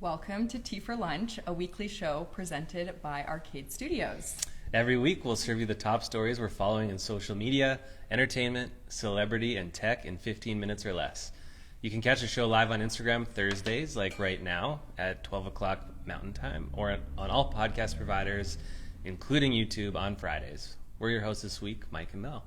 Welcome to Tea for Lunch, a weekly show presented by Arcade Studios. Every week, we'll serve you the top stories we're following in social media, entertainment, celebrity, and tech in 15 minutes or less. You can catch the show live on Instagram Thursdays, like right now, at 12 o'clock Mountain Time, or on all podcast providers, including YouTube, on Fridays. We're your hosts this week, Mike and Mel.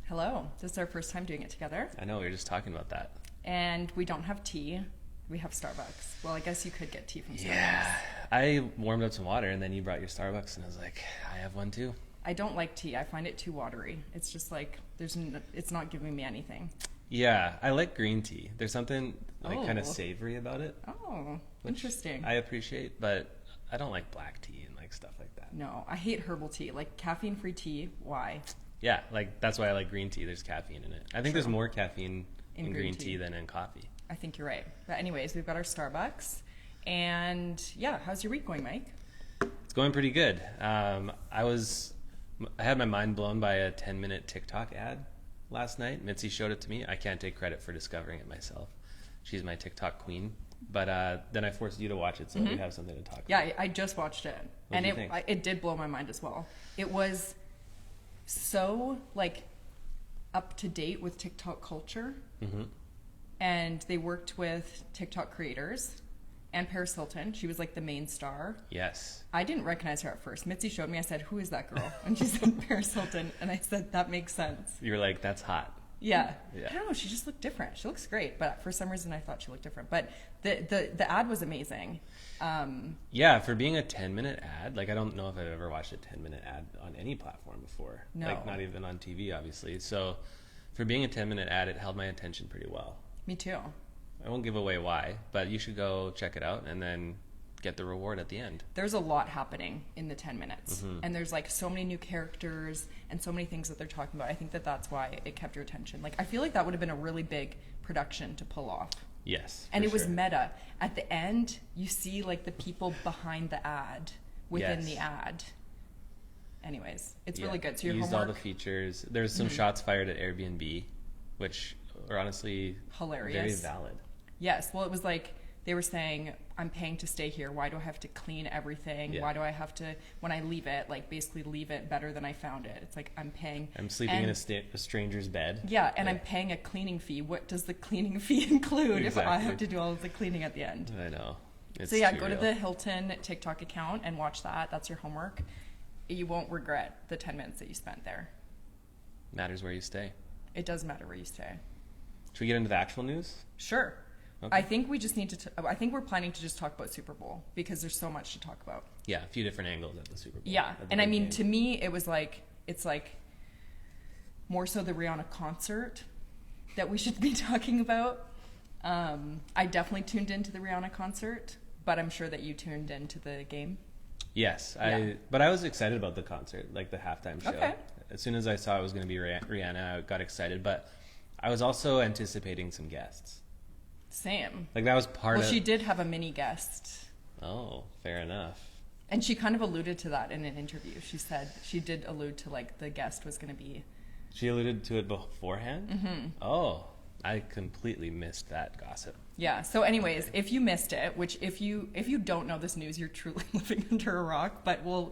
Hello. This is our first time doing it together. I know, we were just talking about that. And we don't have tea. We have Starbucks. Well, I guess you could get tea from Starbucks. Yeah. I warmed up some water, and then you brought your Starbucks, and I was like, I have one too. I don't like tea. I find it too watery. It's just like, it's not giving me anything. Yeah, I like green tea. There's something kind of savory about it. Oh, interesting. I appreciate, but I don't like black tea and like stuff like that. No, I hate herbal tea. Like caffeine-free tea, why? Yeah, like that's why I like green tea. There's caffeine in it. I think there's more caffeine in green tea than in coffee. I think you're right. But anyways, we've got our Starbucks. And yeah, how's your week going, Mike? It's going pretty good. I had my mind blown by a 10-minute TikTok ad last night. Mitzi showed it to me. I can't take credit for discovering it myself. She's my TikTok queen. But then I forced you to watch it, so we have something to talk about. Yeah, I just watched it. What did you think? It did blow my mind as well. It was so like up to date with TikTok culture. Mm-hmm. And they worked with TikTok creators and Paris Hilton. She was like the main star. Yes. I didn't recognize her at first. Mitzi showed me. I said, "Who is that girl?" And she said, "Paris Hilton." And I said, "That makes sense." You were like, "That's hot." Yeah. I don't know. She just looked different. She looks great, but for some reason I thought she looked different. But the ad was amazing. Yeah, for being a 10-minute ad, like I don't know if I've ever watched a 10-minute ad on any platform before. No. Like not even on TV, obviously. So for being a 10-minute ad, it held my attention pretty well. Me too. I won't give away why, but you should go check it out and then get the reward at the end. There's a lot happening in the 10 minutes. And there's like so many new characters and so many things that they're talking about. I think that's why it kept your attention. Like I feel like that would have been a really big production to pull off. Yes. And it was meta. At the end, you see like the people behind the ad within the ad. Anyways, it's really good. So your used homework, all the features. There's some shots fired at Airbnb, which are honestly hilarious. Very valid. Yes. Well, it was like they were saying, "I'm paying to stay here. Why do I have to clean everything? Why do I have to, when I leave it, like basically leave it better than I found it? It's like I'm paying. I'm sleeping in a stranger's bed. Yeah, and I'm paying a cleaning fee. What does the cleaning fee include if I have to do all of the cleaning at the end?" I know. It's so yeah, too go real. to the Hilton TikTok account and watch that. That's your homework. You won't regret the 10 minutes that you spent there. Matters where you stay. It does matter where you stay. Should we get into the actual news? Sure. Okay. I think we just need to. I think we're planning to just talk about Super Bowl because there's so much to talk about. Yeah, a few different angles at the Super Bowl. Yeah, and I mean, to me, it was like it's like more so the Rihanna concert that we should be talking about. I definitely tuned into the Rihanna concert, but I'm sure that you tuned into the game. Yes, but I was excited about the concert, like the halftime show. Okay. As soon as I saw it was going to be Rihanna, I got excited, but I was also anticipating some guests. Same. Like that was part of... Well, she did have a mini guest. Oh, fair enough. And she kind of alluded to that in an interview. She said she did allude to like the guest was going to be... She alluded to it beforehand? Mm-hmm. Oh, I completely missed that gossip. Yeah. So anyways, if you missed it, which if you don't know this news, you're truly living under a rock, but we'll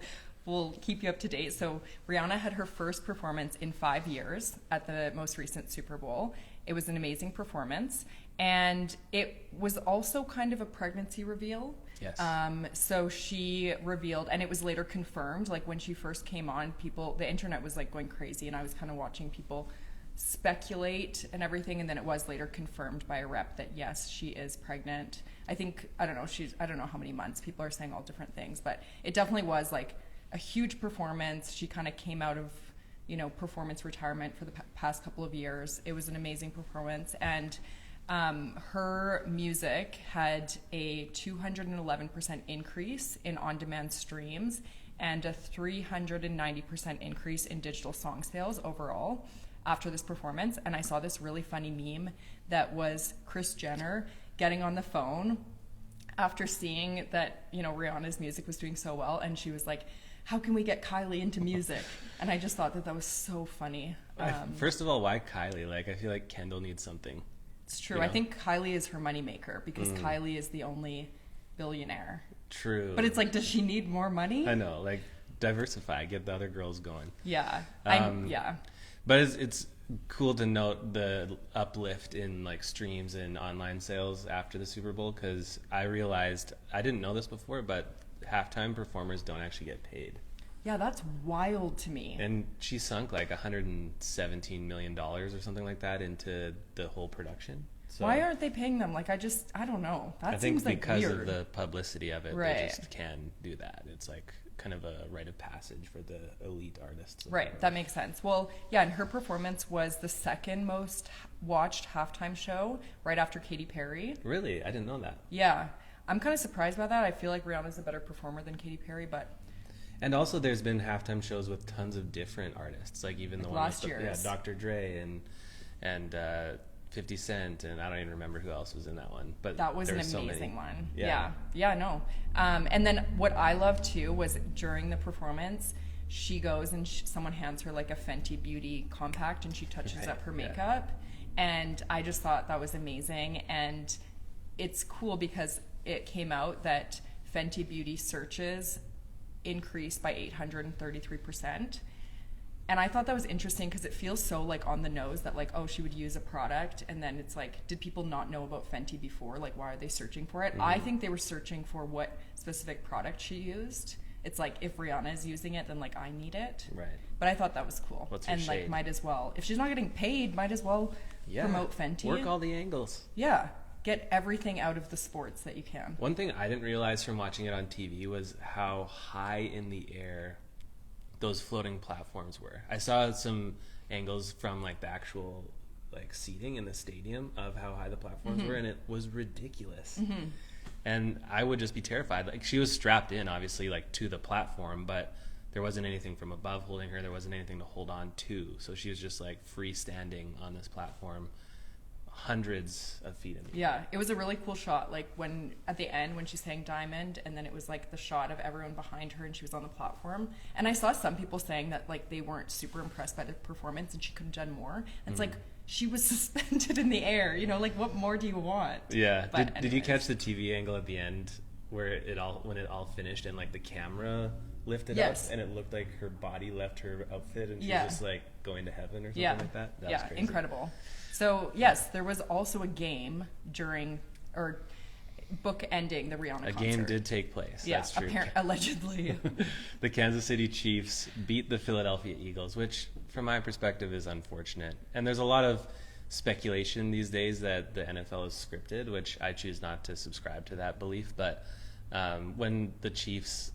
keep you up to date. So Rihanna had her first performance in 5 years at the most recent Super Bowl. It was an amazing performance. And it was also kind of a pregnancy reveal. Yes. So she revealed, and it was later confirmed, like when she first came on, the internet was like going crazy, and I was kind of watching people speculate and everything, and then it was later confirmed by a rep that yes, she is pregnant. I don't know how many months. People are saying all different things, but it definitely was like a huge performance. She kind of came out of, performance retirement for the past couple of years. It was an amazing performance, and her music had a 211% increase in on-demand streams and a 390% increase in digital song sales overall after this performance. And I saw this really funny meme that was Kris Jenner getting on the phone after seeing that, Rihanna's music was doing so well, and she was like, "How can we get Kylie into music?" And I just thought that was so funny. First of all, why Kylie? Like, I feel like Kendall needs something. It's true. I think Kylie is her moneymaker because Kylie is the only billionaire. True. But it's like, does she need more money? I know, like, diversify, get the other girls going. Yeah. Yeah. But it's cool to note the uplift in like streams and online sales after the Super Bowl, because I realized, I didn't know this before, but halftime performers don't actually get paid. Yeah, that's wild to me. And she sunk like $117 million or something like that into the whole production. So why aren't they paying them? Like, I don't know. That seems like because weird. of the publicity of it, Right. they just can do that. It's like kind of a rite of passage for the elite artists. Right, that makes sense. Well, yeah, and her performance was the second most watched halftime show, right after Katy Perry. Really? I didn't know that. Yeah. I'm kind of surprised by that. I feel like Rihanna's a better performer than Katy Perry, but... And also there's been halftime shows with tons of different artists, like even the one last with year's. Dr. Dre and 50 Cent, and I don't even remember who else was in that one. But that was there an were so amazing many. one. Yeah. Yeah, no. And then what I loved too was during the performance, she goes and someone hands her like a Fenty Beauty compact and she touches up her makeup. And I just thought that was amazing. And it's cool because it came out that Fenty Beauty searches increased by 833%. And I thought that was interesting because it feels so like on the nose that like, oh, she would use a product, and then it's like, did people not know about Fenty before? Like, why are they searching for it? I think they were searching for what specific product she used. It's like, if Rihanna is using it, then like I need it. Right. But I thought that was cool. What's her and like shade? might as well, if she's not getting paid, might as well promote Fenty. Work all the angles. Yeah. Get everything out of the sports that you can. One thing I didn't realize from watching it on TV was how high in the air those floating platforms were. I saw some angles from like the actual like seating in the stadium of how high the platforms were, and it was ridiculous. And I would just be terrified. Like, she was strapped in obviously like to the platform, but there wasn't anything from above holding her. There wasn't anything to hold on to. So she was just like freestanding on this platform, hundreds of feet in the air. Yeah, it was a really cool shot. Like when at the end when she sang Diamond, and then it was like the shot of everyone behind her and she was on the platform. And I saw some people saying that like they weren't super impressed by the performance and she could have done more. And it's like, she was suspended in the air, you know, like what more do you want? Yeah. But Did you anyways. catch the TV angle at the end where when it all finished and like the camera lifted Yes. up and it looked like her body left her outfit and she Yeah. was just like going to heaven or something Yeah. like that? That was Yeah, crazy. incredible. So yes, there was also a game during or book ending the Rihanna A concert. game did take place. Yeah, That's true. allegedly. The Kansas City Chiefs beat the Philadelphia Eagles, which from my perspective is unfortunate. And there's a lot of speculation these days that the NFL is scripted, which I choose not to subscribe to that belief. But when the Chiefs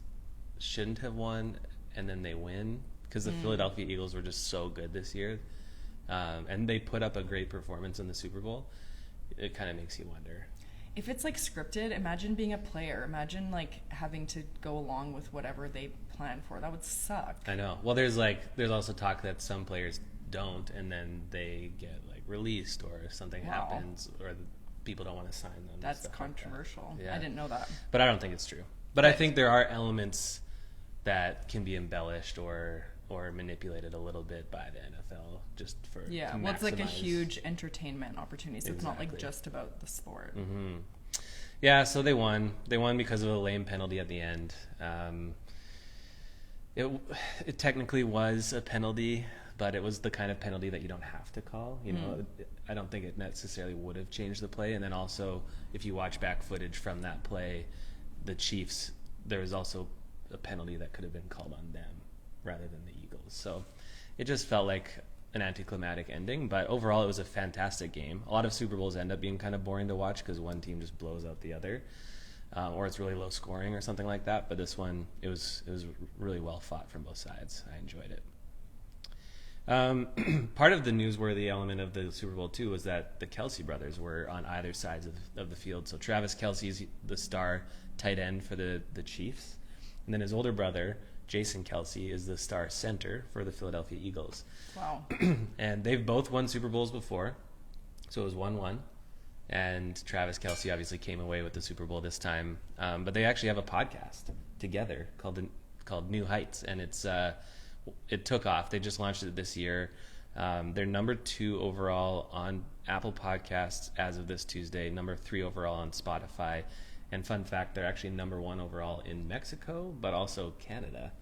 shouldn't have won and then they win, because the Philadelphia Eagles were just so good this year, and they put up a great performance in the Super Bowl, it kind of makes you wonder. If it's like scripted, imagine being a player. Imagine like having to go along with whatever they plan for. That would suck. I know. Well, there's also talk that some players don't, and then they get like released or something Wow. happens, or people don't want to sign them. and That's stuff like that. controversial. Yeah. I didn't know that. But I don't think it's true. But I think there are elements that can be embellished or manipulated a little bit by the NFL just for Yeah, to well, it's like a maximize. huge entertainment opportunity, so it's not like Exactly. just about the sport. Yeah, so they won. They won because of a lame penalty at the end. It technically was a penalty, but it was the kind of penalty that you don't have to call. You know, I don't think it necessarily would have changed the play. And then also, if you watch back footage from that play, the Chiefs, there was also a penalty that could have been called on them rather than the Eagles. So it just felt like an anticlimactic ending, but overall it was a fantastic game. A lot of Super Bowls end up being kind of boring to watch because one team just blows out the other, or it's really low scoring or something like that. But this one, it was really well fought from both sides. I enjoyed it. Part of the newsworthy element of the Super Bowl too was that the Kelcee brothers were on either sides of the field. So Travis Kelce's the star tight end for the Chiefs, and then his older brother Jason Kelcee is the star center for the Philadelphia Eagles. Wow. And they've both won Super Bowls before, so it was 1-1. And Travis Kelcee obviously came away with the Super Bowl this time. But they actually have a podcast together called New Heights, and it took off. They just launched it this year. They're number 2 overall on Apple Podcasts as of this Tuesday, number 3 overall on Spotify, And fun fact, they're actually number 1 overall in Mexico, but also Canada.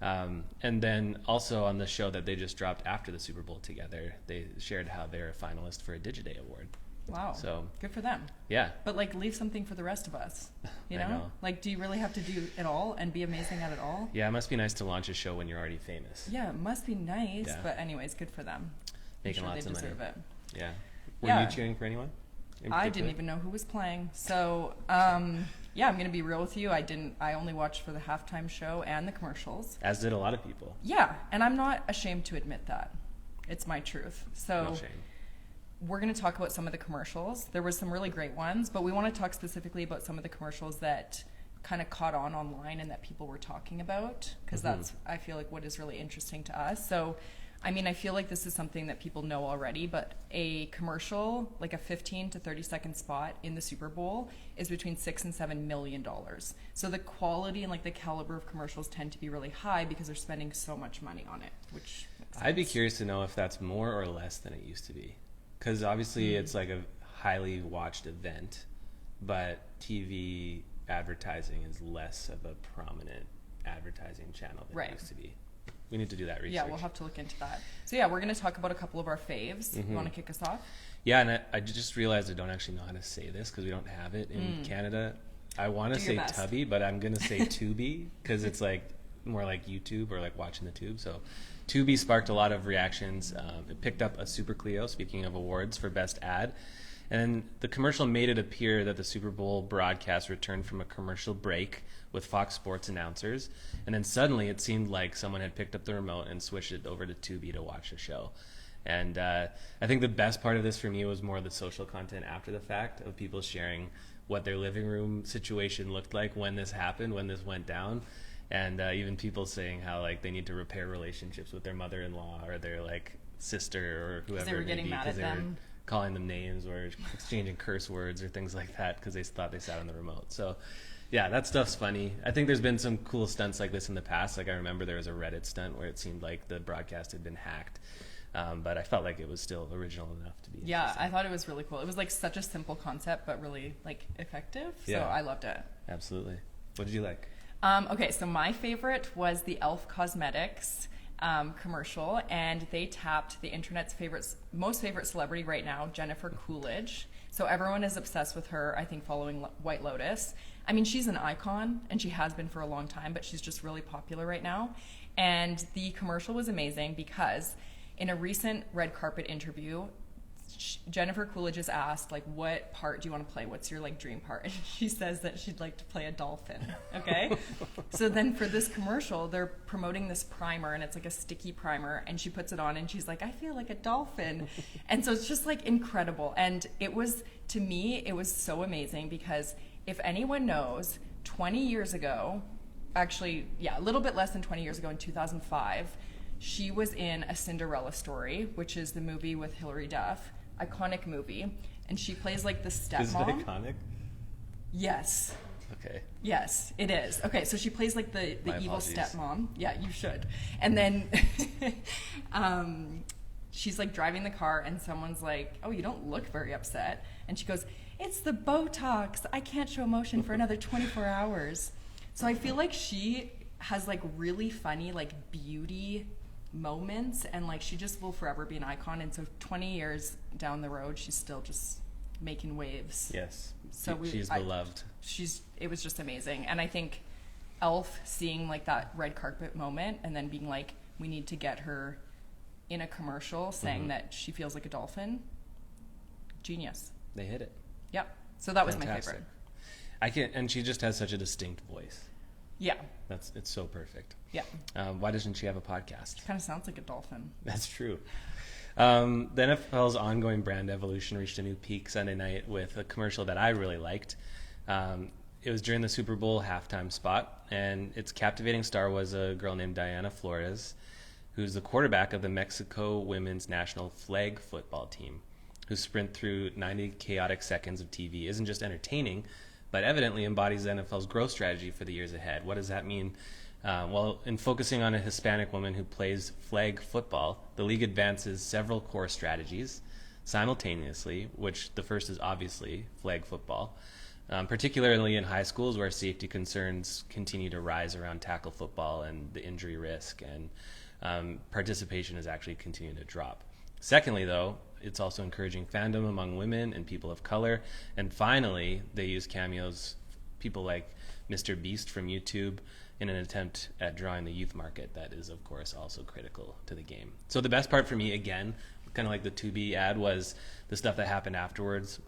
And then also on the show that they just dropped after the Super Bowl together, they shared how they're a finalist for a Digiday Award. Wow. So good for them. Yeah. But like, leave something for the rest of us. You know? I know. Like, do you really have to do it all and be amazing at it all? Yeah, it must be nice to launch a show when you're already famous. Yeah, it must be nice. Yeah. But anyways, good for them. Making lots they of money. deserve it. Yeah. Were Yeah. you cheering for anyone? in I particular? didn't even know who was playing. So, yeah, I'm going to be real with you. I only watched for the halftime show and the commercials. As did a lot of people. Yeah, and I'm not ashamed to admit that. It's my truth. So No shame. we're going to talk about some of the commercials. There were some really great ones, but we want to talk specifically about some of the commercials that kind of caught on online and that people were talking about, because that's, I feel like, what is really interesting to us. So, I mean, I feel like this is something that people know already, but a commercial, like a 15 to 30-second spot in the Super Bowl, is between $6 and $7 million. So the quality and like the caliber of commercials tend to be really high because they're spending so much money on it, which makes sense. I'd be curious to know if that's more or less than it used to be. Because obviously it's like a highly watched event, but TV advertising is less of a prominent advertising channel than it used to be. We need to do that research. Yeah, we'll have to look into that. So yeah, we're going to talk about a couple of our faves. You want to kick us off? Yeah, and I just realized I don't actually know how to say this because we don't have it in Canada. I want to say Tubby, but I'm going to say Tubi because it's like more like YouTube or like watching the tube. So Tubi sparked a lot of reactions. It picked up a Super Clio, speaking of awards, for Best Ad. And the commercial made it appear that the Super Bowl broadcast returned from a commercial break with Fox Sports announcers. And then suddenly it seemed like someone had picked up the remote and switched it over to Tubi to watch the show. And I think the best part of this for me was more the social content after the fact of people sharing what their living room situation looked like when this happened, when this went down. And even people saying how like they need to repair relationships with their mother-in-law or their like sister or whoever. They were getting mad at them. Calling them names or exchanging curse words or things like that because they thought they sat on the remote. So, yeah, that stuff's funny. I think there's been some cool stunts like this in the past. Like I remember there was a Reddit stunt where it seemed like the broadcast had been hacked, but I felt like it was still original enough to be. Yeah, I thought it was really cool. It was like such a simple concept, but really like effective. So Yeah. I loved it. Absolutely. What did you like? Okay, so my favorite was the Elf Cosmetics commercial, and they tapped the internet's most favorite celebrity right now, Jennifer Coolidge. So everyone is obsessed with her, I think, following White Lotus. I mean, she's an icon, and she has been for a long time, but she's just really popular right now. And the commercial was amazing because in a recent red carpet interview, Jennifer Coolidge is asked, like, what part do you want to play? What's your, like, dream part? And she says that she'd like to play a dolphin, okay? So then for this commercial, they're promoting this primer, and it's, like, a sticky primer, and she puts it on, and she's like, I feel like a dolphin. And so it's just, like, incredible. And it was, to me, it was so amazing because if anyone knows, 20 years ago, actually, yeah, a little bit less than 20 years ago, in 2005, she was in A Cinderella Story, which is the movie with Hilary Duff. Iconic movie, and she plays like the stepmom. Is it iconic? Yes. Okay. Yes, it is. Okay, so she plays like the evil apologies. stepmom. Yeah, you should. And then she's like driving the car, and someone's like, "Oh, you don't look very upset." And she goes, "It's the Botox. I can't show emotion for another 24 hours." So I feel like she has like really funny like beauty moments, and like she just will forever be an icon. And so 20 years down the road, she's still just making waves. Yes. So she's beloved. It was just amazing. And I think Elf seeing like that red carpet moment and then being like, we need to get her in a commercial saying that she feels like a dolphin. Genius. They hit it. Yep. So that was my Fantastic. favorite. And she just has such a distinct voice. Yeah. It's so perfect. Yeah. Why doesn't she have a podcast? Kind of sounds like a dolphin. That's true. The NFL's ongoing brand evolution reached a new peak Sunday night with a commercial that I really liked. It was during the Super Bowl halftime spot, and its captivating star was a girl named Diana Flores, who's the quarterback of the Mexico women's national flag football team, whose sprint through 90 chaotic seconds of TV isn't just entertaining, but evidently embodies the NFL's growth strategy for the years ahead. What does that mean? Well, in focusing on a Hispanic woman who plays flag football, the league advances several core strategies simultaneously, which the first is obviously flag football. particularly in high schools where safety concerns continue to rise around tackle football and the injury risk, and participation is actually continuing to drop. Secondly, though, it's also encouraging fandom among women and people of color. And finally, they use cameos, people like Mr. Beast from YouTube, in an attempt at drawing the youth market that is, of course, also critical to the game. So the best part for me, again, kind of like the Tubi ad, was the stuff that happened afterwards.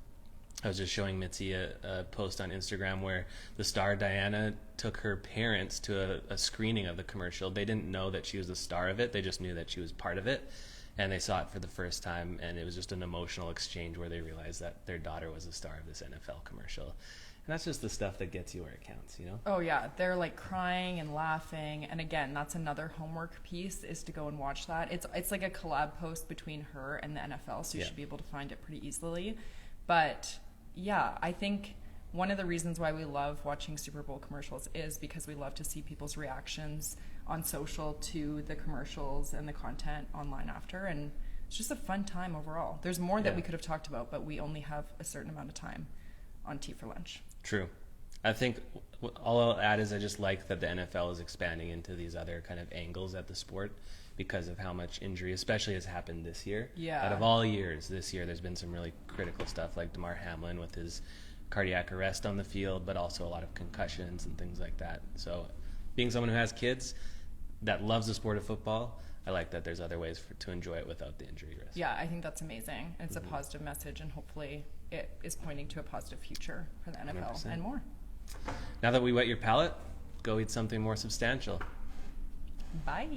I was just showing Mitzi a post on Instagram where the star Diana took her parents to a screening of the commercial. They didn't know that she was the star of it. They just knew that she was part of it. And they saw it for the first time, and it was just an emotional exchange where they realized that their daughter was the star of this NFL commercial. And that's just the stuff that gets you where it counts, you know? Oh yeah, they're like crying and laughing. And again, that's another homework piece, is to go and watch that. It's like a collab post between her and the NFL, so you should be able to find it pretty easily. But yeah, I think one of the reasons why we love watching Super Bowl commercials is because we love to see people's reactions on social to the commercials and the content online after, and it's just a fun time overall. There's more that we could have talked about, but we only have a certain amount of time on Tea for Lunch. True. I think all I'll add is I just like that the NFL is expanding into these other kind of angles at the sport because of how much injury, especially, has happened this year. Yeah. Out of all years, this year there's been some really critical stuff, like Damar Hamlin with his cardiac arrest on the field, but also a lot of concussions and things like that. So being someone who has kids that loves the sport of football, I like that there's other ways to enjoy it without the injury risk. Yeah, I think that's amazing. It's a positive message, and hopefully it is pointing to a positive future for the NFL 100%. and more. Now that we whet your palate, go eat something more substantial. Bye.